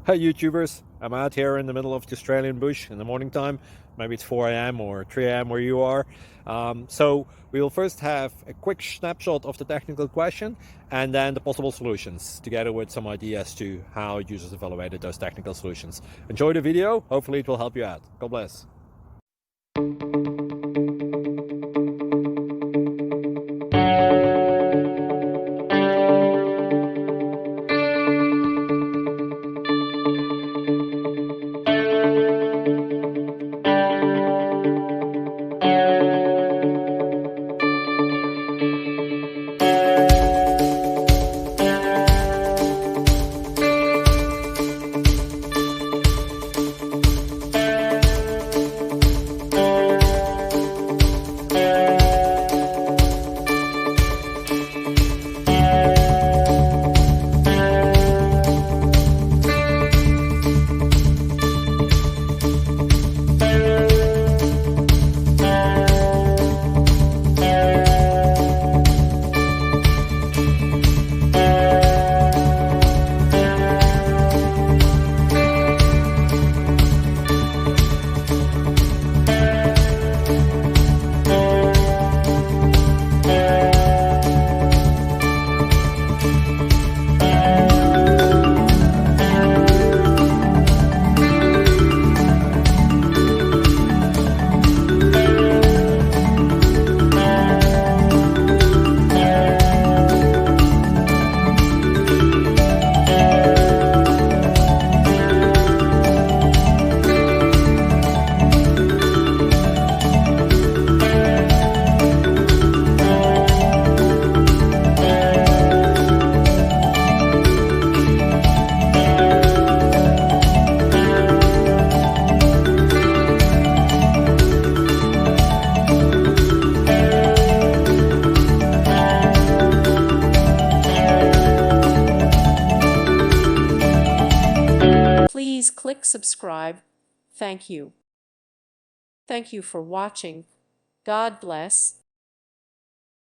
Hey YouTubers, I'm out here in the middle of the Australian bush in the morning time. Maybe it's 4 a.m. or 3 a.m. where you are. So we will first have a quick snapshot of the technical question and then the possible solutions, together with some ideas to how users evaluated those technical solutions. Enjoy the video, hopefully it will help you out. God bless. Please click subscribe. Thank you. Thank you for watching. God bless.